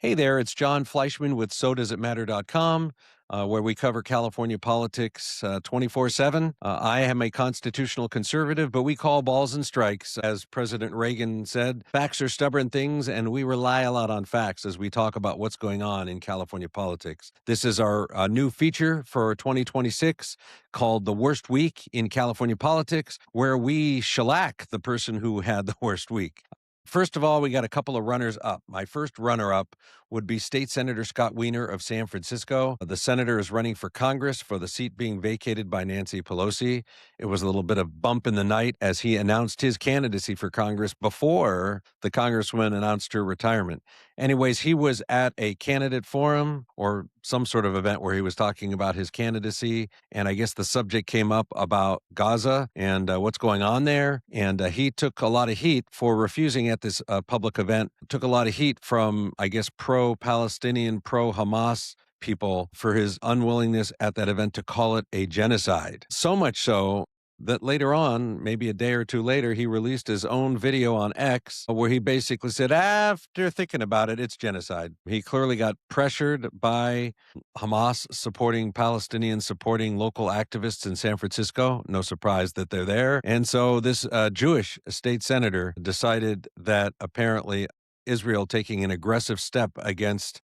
Hey there, it's John Fleischman with SoDoesItMatter.com, where we cover California politics 24/7. I am a constitutional conservative, but we call balls and strikes. As President Reagan said, facts are stubborn things, and we rely a lot on facts as we talk about what's going on in California politics. This is our new feature for 2026 called The Worst Week in California Politics, where we shellac the person who had the worst week. First of all, we got a couple of runners up. My first runner up would be State Senator Scott Wiener of San Francisco. The senator is running for Congress for the seat being vacated by Nancy Pelosi. It was a little bit of bump in the night as he announced his candidacy for Congress before the congresswoman announced her retirement. Anyways, he was at a candidate forum or some sort of event where he was talking about his candidacy. And I guess the subject came up about Gaza and what's going on there. And he took a lot of heat for refusing at this public event, took a lot of heat from, I guess, pro-Palestinian, pro-Hamas people for his unwillingness at that event to call it a genocide. So much so that later on, maybe a day or two later, he released his own video on X where he basically said, after thinking about it, it's genocide. He clearly got pressured by Hamas supporting Palestinians, supporting local activists in San Francisco. No surprise that they're there. And so this Jewish state senator decided that apparently Israel taking an aggressive step against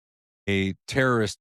a terrorist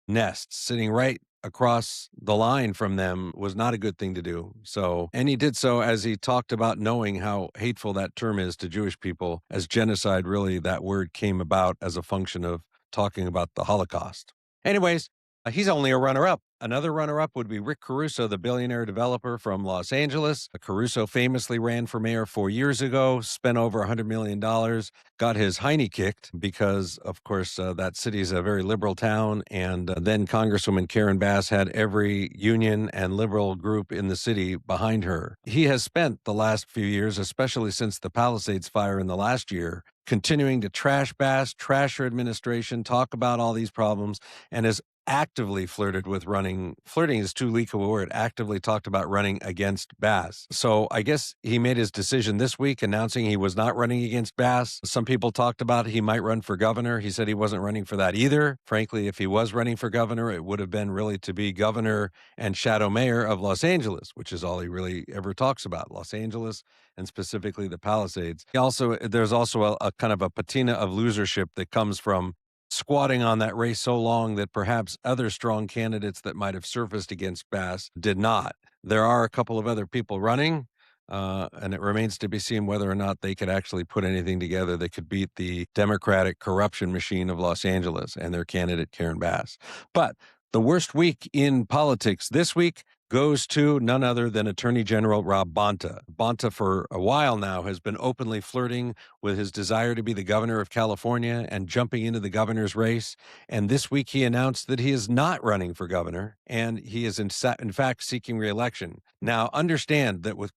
nest sitting right across the line from them was not a good thing to do. So, and he did so as he talked about knowing how hateful that term is to Jewish people, as genocide really, that word came about as a function of talking about the Holocaust. Anyways, he's only a runner-up. Another runner-up would be Rick Caruso, the billionaire developer from Los Angeles. Caruso famously ran for mayor 4 years ago, spent over $100 million, got his hiney kicked because, of course, that city is a very liberal town. And then Congresswoman Karen Bass had every union and liberal group in the city behind her. He has spent the last few years, especially since the Palisades fire in the last year, continuing to trash Bass, trash her administration, talk about all these problems, and has actively flirted with running. Flirting is too weak a word. Actively talked about running against Bass. So I guess he made his decision this week announcing he was not running against Bass. Some people talked about he might run for governor. He said he wasn't running for that either. Frankly, if he was running for governor, it would have been really to be governor and shadow mayor of Los Angeles, which is all he really ever talks about, Los Angeles and specifically the Palisades. There's also a kind of a patina of losership that comes from squatting on that race so long that perhaps other strong candidates that might have surfaced against Bass did not. There are a couple of other people running, and it remains to be seen whether or not they could actually put anything together that could beat the Democratic corruption machine of Los Angeles and their candidate, Karen Bass. But the worst week in politics this week goes to none other than Attorney General Rob Bonta. Bonta, for a while now, has been openly flirting with his desire to be the governor of California and jumping into the governor's race. And this week he announced that he is not running for governor, and he is in fact seeking reelection. Now, understand that with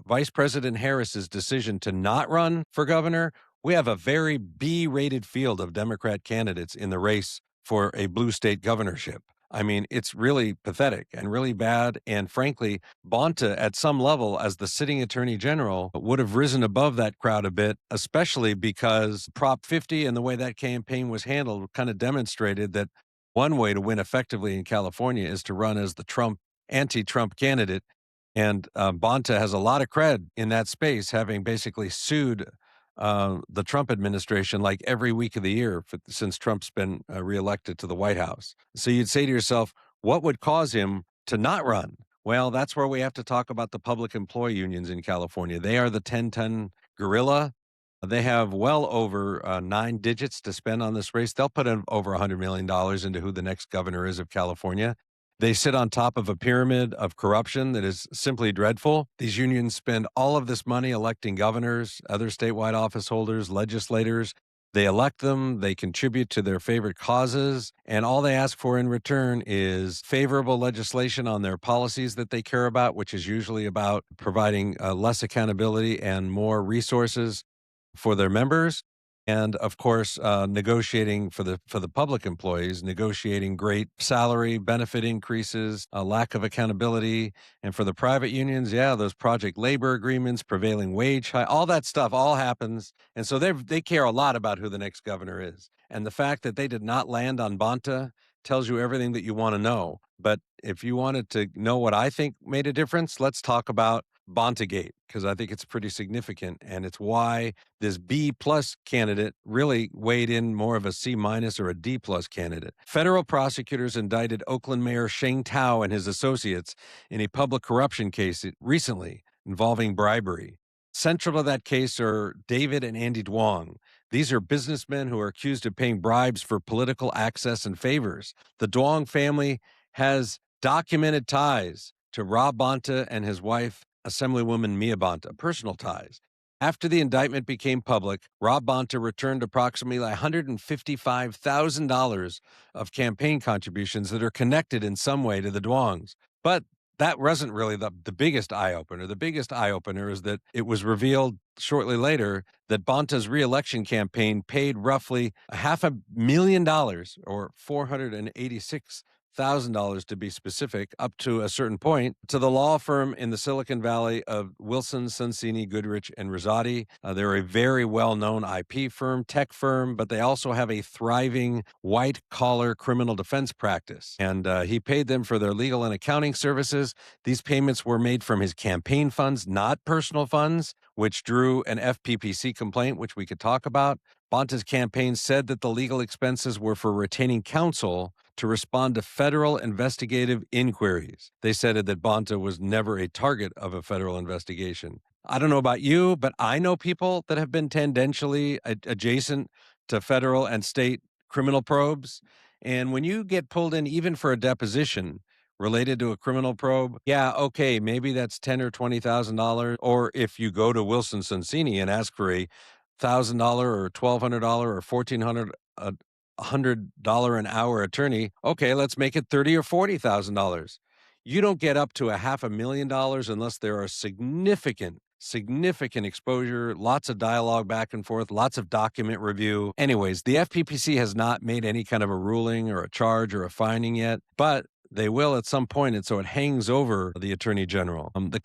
Vice President Harris's decision to not run for governor, we have a very B-rated field of Democrat candidates in the race for a blue state governorship. I mean, it's really pathetic and really bad. And frankly, Bonta, at some level, as the sitting attorney general, would have risen above that crowd a bit, especially because Prop 50 and the way that campaign was handled kind of demonstrated that one way to win effectively in California is to run as the anti-Trump candidate. And Bonta has a lot of cred in that space, having basically sued the Trump administration like every week of the year since Trump's been reelected to the White House. So you'd say to yourself, what would cause him to not run? Well, that's where we have to talk about the public employee unions in California. They are the 10-ton gorilla. They have well over 9 digits to spend on this race. They'll put in over $100 million into who the next governor is of California. They sit on top of a pyramid of corruption that is simply dreadful. These unions spend all of this money electing governors, other statewide office holders, legislators. They elect them, they contribute to their favorite causes, and all they ask for in return is favorable legislation on their policies that they care about, which is usually about providing less accountability and more resources for their members. and of course, negotiating for the public employees, negotiating great salary benefit increases, a lack of accountability, and for the private unions, yeah, those project labor agreements, prevailing wage high, all that stuff all happens, and so they care a lot about who the next governor is. And the fact that they did not land on Bonta tells you everything that you want to know. But if you wanted to know what I think made a difference, let's talk about Bontagate, because I think it's pretty significant, and it's why this B plus candidate really weighed in more of a C minus or a D plus candidate. Federal prosecutors indicted Oakland Mayor Sheng Tao and his associates in a public corruption case recently involving bribery. Central to that case are David and Andy Duong. These are businessmen who are accused of paying bribes for political access and favors. The Duong family has documented ties to Rob Bonta and his wife, Assemblywoman Mia Bonta, personal ties. After the indictment became public, Rob Bonta returned approximately $155,000 of campaign contributions that are connected in some way to the Duongs. But that wasn't really the biggest eye opener. The biggest eye opener is that it was revealed shortly later that Bonta's reelection campaign paid roughly $500,000 or $486,000 to be specific, up to a certain point, to the law firm in the Silicon Valley of Wilson, Sonsini, Goodrich, and Rosati. They're a very well-known IP firm, tech firm, but they also have a thriving white-collar criminal defense practice. And he paid them for their legal and accounting services. These payments were made from his campaign funds, not personal funds, which drew an FPPC complaint, which we could talk about. Bonta's campaign said that the legal expenses were for retaining counsel to respond to federal investigative inquiries. They said that Bonta was never a target of a federal investigation. I don't know about you, but I know people that have been tangentially adjacent to federal and state criminal probes. And when you get pulled in, even for a deposition related to a criminal probe, yeah, okay, maybe that's $10,000 or $20,000. Or if you go to Wilson Sonsini and ask for a $1,000 or $1,200 or $1,400 an hour attorney, okay, let's make it $30,000 or $40,000. You don't get up to $500,000 unless there are significant exposure, lots of dialogue back and forth, lots of document review. Anyways, the FPPC has not made any kind of a ruling or a charge or a finding yet, but they will at some point, and so it hangs over the Attorney General. The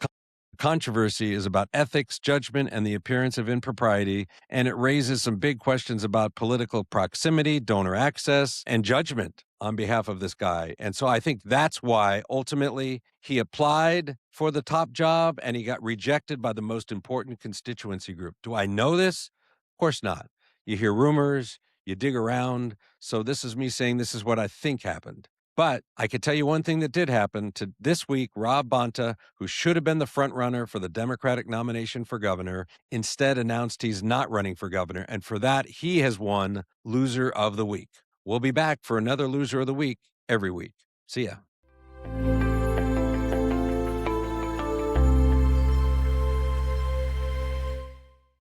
controversy is about ethics, judgment, and the appearance of impropriety, and it raises some big questions about political proximity, donor access, and judgment on behalf of this guy. And so I think that's why ultimately he applied for the top job and he got rejected by the most important constituency group. Do I know this? Of course not. You hear rumors, you dig around. So this is me saying this is what I think happened. But I could tell you one thing that did happen. To this week, Rob Bonta, who should have been the front runner for the Democratic nomination for governor, instead announced he's not running for governor. And for that, he has won Loser of the Week. We'll be back for another Loser of the Week every week. See ya.